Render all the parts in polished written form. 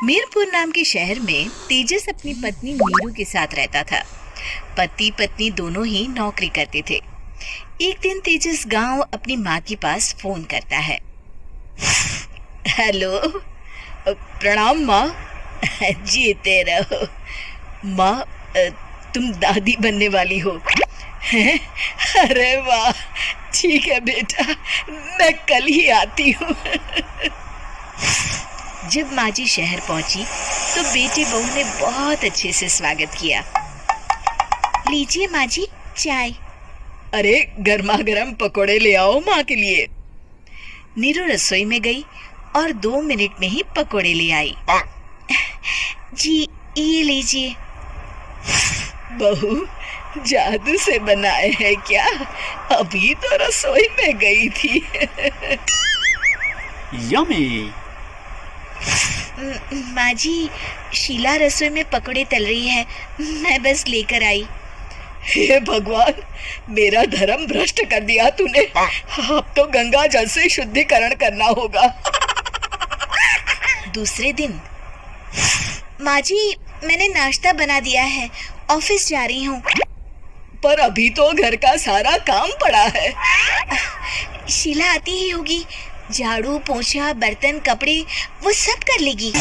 मीरपुर नाम के शहर में तेजस अपनी पत्नी नीरू के साथ रहता था। पति पत्नी दोनों ही नौकरी करते थे। एक दिन तेजस गांव अपनी माँ के पास फोन करता है। हेलो, प्रणाम माँ। जीते रहो माँ, तुम दादी बनने वाली हो। अरे वाह, ठीक है बेटा, मैं कल ही आती हूँ। जब माँ जी शहर पहुंची तो बेटे बहू ने बहुत अच्छे से स्वागत किया। लीजिए माँ जी चाय। अरे गर्मा गर्म पकोड़े ले आओ माँ के लिए। नीरू रसोई में गई और 2 मिनट में ही पकोड़े ले आई। जी ये लीजिए। बहू जादू से बनाए हैं क्या? अभी तो रसोई में गई थी। यम्मी। माँ जी, शीला रसोई में पकोड़े तल रही है, मैं बस लेकर आई। हे भगवान, मेरा धर्म भ्रष्ट कर दिया तूने। अब तो गंगा जल से शुद्धिकरण करना होगा। दूसरे दिन, माँ जी मैंने नाश्ता बना दिया है, ऑफिस जा रही हूँ। पर अभी तो घर का सारा काम पड़ा है। शीला आती ही होगी, झाड़ू पोछा बर्तन कपड़े वो सब कर लेगी।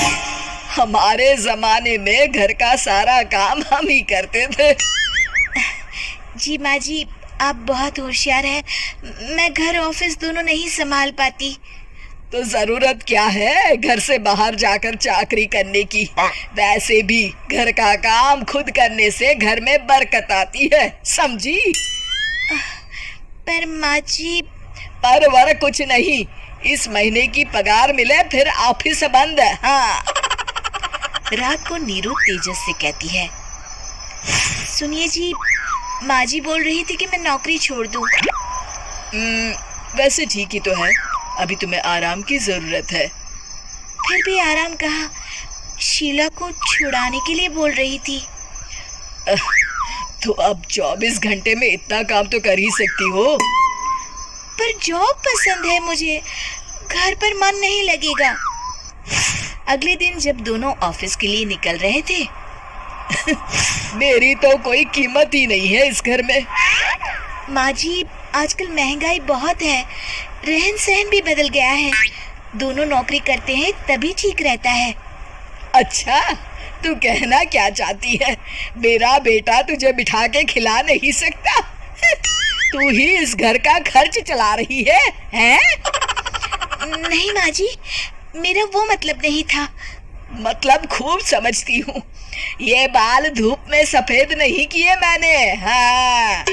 हमारे जमाने में घर का सारा काम हम ही करते थे। जी माँ जी, आप बहुत होशियार हैं, मैं घर ऑफिस दोनों नहीं संभाल पाती। तो जरूरत क्या है घर से बाहर जाकर चाकरी करने की? वैसे भी घर का काम खुद करने से घर में बरकत आती है, समझी? पर माँ जी। पर वर कुछ नहीं, इस महीने की पगार मिले फिर ऑफिस बंद है। हाँ। रात को नीरू तेजस से कहती है, सुनिए जी, माँ जी बोल रही थी कि मैं नौकरी छोड़ दूं। वैसे ठीक ही तो है, अभी तुम्हें आराम की जरूरत है। फिर भी आराम कहाँ, शीला को छुड़ाने के लिए बोल रही थी। तो अब 24 घंटे में इतना काम तो कर ही सकती हो। पर जॉब पसंद है मुझे, घर पर मन नहीं लगेगा। अगले दिन जब दोनों ऑफिस के लिए निकल रहे थे, मेरी तो कोई कीमत ही नहीं है इस घर में। माँ जी, आजकल महंगाई बहुत है, रहन सहन भी बदल गया है, दोनों नौकरी करते हैं तभी ठीक रहता है। अच्छा, तू कहना क्या चाहती है? मेरा बेटा तुझे बिठा के खिला नहीं सकता? तू ही इस घर का खर्च चला रही है, हैं? नहीं माँ जी, मेरा वो मतलब नहीं था। मतलब खूब समझती हूँ, ये बाल धूप में सफेद नहीं किए मैंने। हाँ।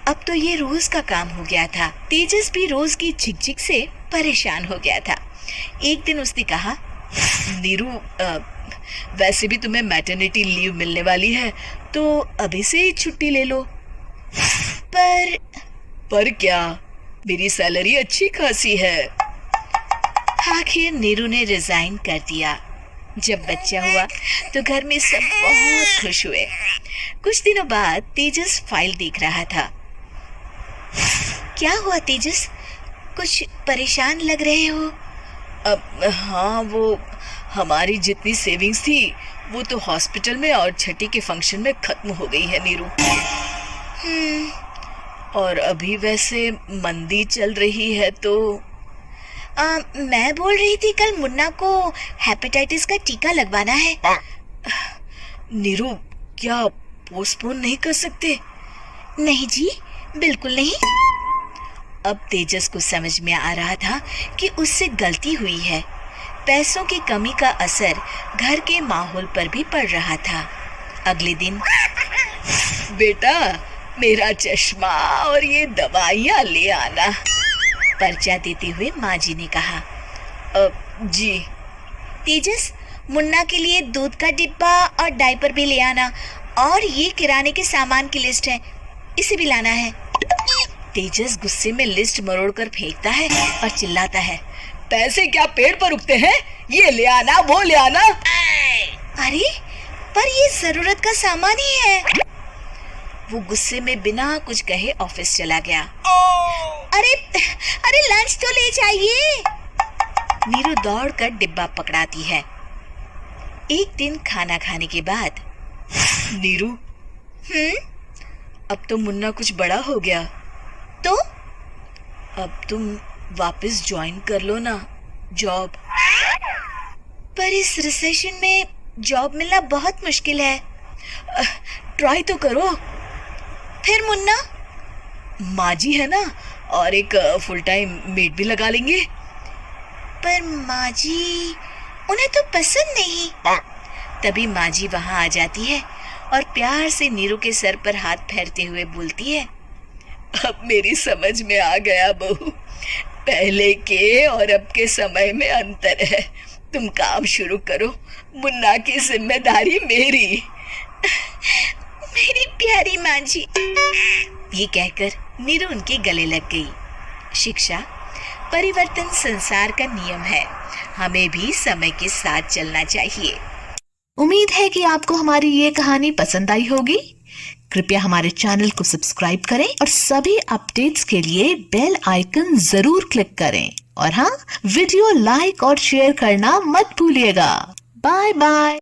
अब तो ये रोज का काम हो गया था। तेजस भी रोज की झिकझिक से परेशान हो गया था। एक दिन उसने कहा, नीरू, वैसे भी तुम्हें मैटरनिटी लीव मिलने वाली है, तो अभी से ही छुट्टी ले लो। पर क्या, मेरी सैलरी अच्छी खासी है। आखिर नीरू ने रिजाइन कर दिया। जब बच्चा हुआ तो घर में सब बहुत खुश हुए। कुछ दिनों बाद तेजस फाइल देख रहा था। क्या हुआ तेजस, कुछ परेशान लग रहे हो? हाँ, वो हमारी जितनी सेविंग्स थी वो तो हॉस्पिटल में और छठी के फंक्शन में खत्म हो गई है नीरू। और अभी वैसे मंदी चल रही है तो मैं बोल रही थी कल मुन्ना को हेपेटाइटिस का टीका लगवाना है। नीरू, क्या पोस्टपोन नहीं कर सकते? नहीं जी, बिल्कुल नहीं। अब तेजस को समझ में आ रहा था कि उससे गलती हुई है। पैसों की कमी का असर घर के माहौल पर भी पड़ रहा था। अगले दिन, बेटा मेरा चश्मा और ये दवाइयाँ ले आना, पर्चा देते हुए माँ जी ने कहा। जी। तेजस, मुन्ना के लिए दूध का डिब्बा और डायपर भी ले आना, और ये किराने के सामान की लिस्ट है, इसे भी लाना है। तेजस गुस्से में लिस्ट मरोड़कर फेंकता है और चिल्लाता है, पैसे क्या पेड़ पर उगते हैं? ये ले आना, वो ले आना। अरे पर ये जरूरत का सामान ही है। वो गुस्से में बिना कुछ कहे ऑफिस चला गया। अरे लंच तो ले जाइए। नीरू दौड़कर डिब्बा पकड़ाती है एक दिन खाना खाने के बाद, नीरू, अब तो मुन्ना कुछ बड़ा हो गया, तो अब तुम वापस ज्वाइन कर लो ना जॉब। पर इस रिसेशन में जॉब मिलना बहुत मुश्किल है। ट्राई तो करो। फिर मुन्ना, माँ जी है ना, और एक फुल टाइम मेड भी लगा लेंगे। पर माँ जी, उन्हें तो पसंद नहीं। तभी माँ जी वहां आ जाती है और प्यार से नीरू के सर पर हाथ फेरते हुए बोलती है, अब मेरी समझ में आ गया बहू, पहले के और अब के समय में अंतर है। तुम काम शुरू करो, मुन्ना की जिम्मेदारी मेरी। मेरी प्यारी माँ जी। ये कहकर नीरू उनके गले लग गई। शिक्षा, परिवर्तन संसार का नियम है, हमें भी समय के साथ चलना चाहिए। उम्मीद है कि आपको हमारी ये कहानी पसंद आई होगी। कृपया हमारे चैनल को सब्सक्राइब करें और सभी अपडेट्स के लिए बेल आइकन जरूर क्लिक करें। और हाँ, वीडियो लाइक और शेयर करना मत भूलिएगा। Bye bye.